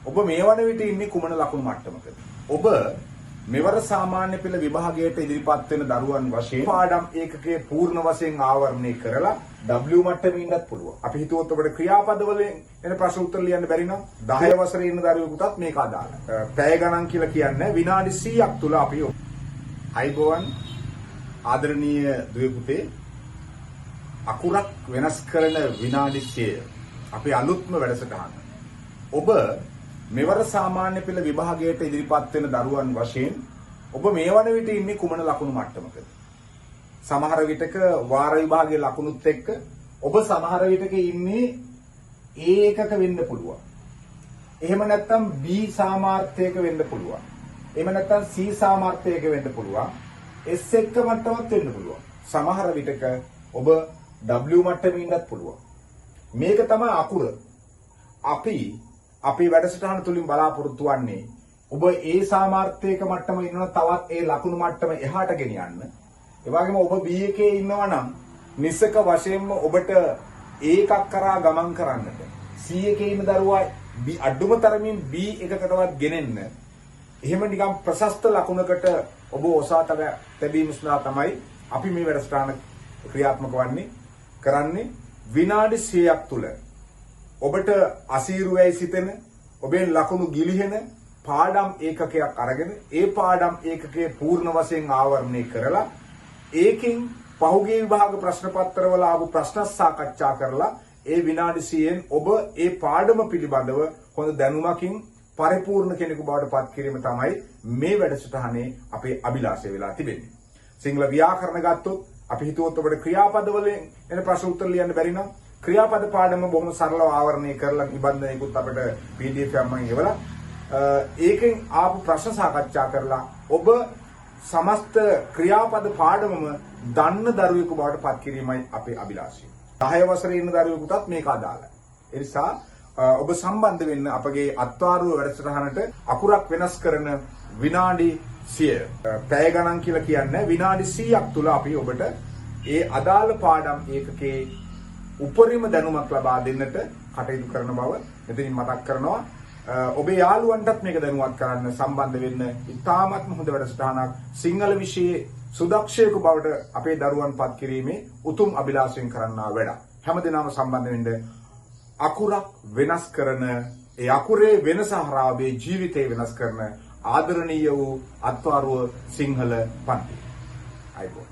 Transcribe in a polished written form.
ඔබ මේ වන විට ඉන්නේ කුමන ලකුණු මට්ටමකද? ඔබ මෙවර සාමාන්‍ය පෙළ විභාගයට ඉදිරිපත් වෙන දරුවන් වශයෙන් පාඩම් ඒකකයේ පූර්ණ වශයෙන් ආවරණය කරලා W මට්ටමේ ඉන්නත් පුළුවන්. අපි හිතුවොත් ඔබට ක්‍රියාපද වලින් එන ප්‍රශ්න උත්තර ලියන්න බැරි නම් 10 වසරේ ඉන්න දරුවෙකුටත් මේක අදාළයි. පැය ගණන් කියලා කියන්නේ විනාඩි 100ක් තුල අපි අයිබෝවන් ආදරණීය දුවේ පුතේ අකුරක් වෙනස් කරන විනාඩි 100 අපේ අලුත්ම වැඩසටහන. ඔබ මෙවර සාමාන්‍ය පෙළ විභාගයට ඉදිරිපත් වෙන දරුවන් වශයෙන් ඔබ මේ වන විට ඉන්නේ කුමන ලකුණු මට්ටමකද? සමහර විටක වාර විභාගයේ ලකුණුත් එක්ක ඔබ සමහර විටක ඉන්නේ A එකක වෙන්න පුළුවන්. එහෙම නැත්නම් B සාමාර්ථයක වෙන්න පුළුවන්. එහෙම නැත්නම් C සාමාර්ථයක වෙන්න පුළුවන්. S එක මට්ටමක් වෙන්න පුළුවන්. සමහර විටක ඔබ W මට්ටමේ ඉන්නත් පුළුවන්. මේක තමයි අකුර. අපේ වැඩසටහන තුලින් බලාපොරොත්තු වෙන්නේ ඔබ ඒ සාමාර්ථයක මට්ටම ඉන්නවා තවත් ඒ ලකුණු මට්ටම එහාට ගෙනියන්න. ඒ වගේම ඔබ B එකේ ඉන්නවා නම් නිසක වශයෙන්ම ඔබට A එකක් කරා ගමන් කරන්නට. C එකේ ඉන්න දරුවා අඩුම තරමින් B එකකටවත් ගෙනෙන්න. එහෙම නිකම් ප්‍රශස්ත ලකුණකට ඔබ ඔසා තැබීම සඳහා තමයි අපි මේ වැඩසටහන ක්‍රියාත්මක කරන්නේ විනාඩි 100ක් තුල. ඔබට අසීරු වෙයි සිතෙන ඔබෙන් ලකුණු ගිලිහෙන පාඩම් ඒකකයක් අරගෙන ඒ පාඩම් ඒකකයේ පූර්ණ වශයෙන් ආවරණය කරලා ඒකෙන් පහුගිය විභාග ප්‍රශ්න පත්‍රවල ආපු ප්‍රශ්න සාකච්ඡා කරලා ඒ විනාඩි 100න් ඔබ ඒ පාඩම පිළිබඳව හොඳ දැනුමකින් පරිපූර්ණ කෙනෙකු බවට පත් කිරීම තමයි මේ වැඩසටහනේ අපේ අභිලාෂය වෙලා තිබෙන්නේ. සිංහල ව්‍යාකරණ ගත්තොත් අපි හිතුවොත් ඔබට ක්‍රියාපද වලින් එන ප්‍රශ්න උත්තර ලියන්න බැරි නම් ක්‍රියාපද පාඩම බොහොම සරලව ආවරණය කරලා නිබන්ධනයකුත් අපිට PDF එකක් මම එවලා ඒකෙන් ආපු ප්‍රශ්න සාකච්ඡා කරලා ඔබ සමස්ත ක්‍රියාපද පාඩමම දන්න දරුවෙකු බවට පත් කිරීමයි අපේ අභිලාෂය. 10 වසරේ ඉන්න දරුවෙකුටත් මේක අදාළයි. ඒ නිසා ඔබ සම්බන්ධ වෙන්න අපගේ අත්වාරුව වැඩසටහනට අකුරක් වෙනස් කරන විනාඩි 100 පැය ගණන් කියලා කියන්නේ විනාඩි 100ක් තුල අපි ඔබට ඒ අදාළ පාඩම් ඒකකේ උපරිම දැනුමක් ලබා දෙන්නට කටයුතු කරන බව මෙතනින් මතක් කරනවා. ඔබේ යාළුවන්ටත් මේක දැනුවත් කරන්න සම්බන්ධ වෙන්න ඉතාමත්ම හොඳ වැඩසටහනක් සිංහල විෂයේ සුදක්ෂයෙකු බවට අපේ දරුවන් පත් කිරීමේ උතුම් අභිලාෂයෙන් කරන්නා වැඩ. හැමදෙනාම සම්බන්ධ වෙන්න අකුරක් වෙනස් කරන ඒ අකුරේ වෙනස හරහා ඔබේ ජීවිතේ වෙනස් කරන ආදරණීය වූ අත්වාරුව සිංහල පන්ති. අයිබෝ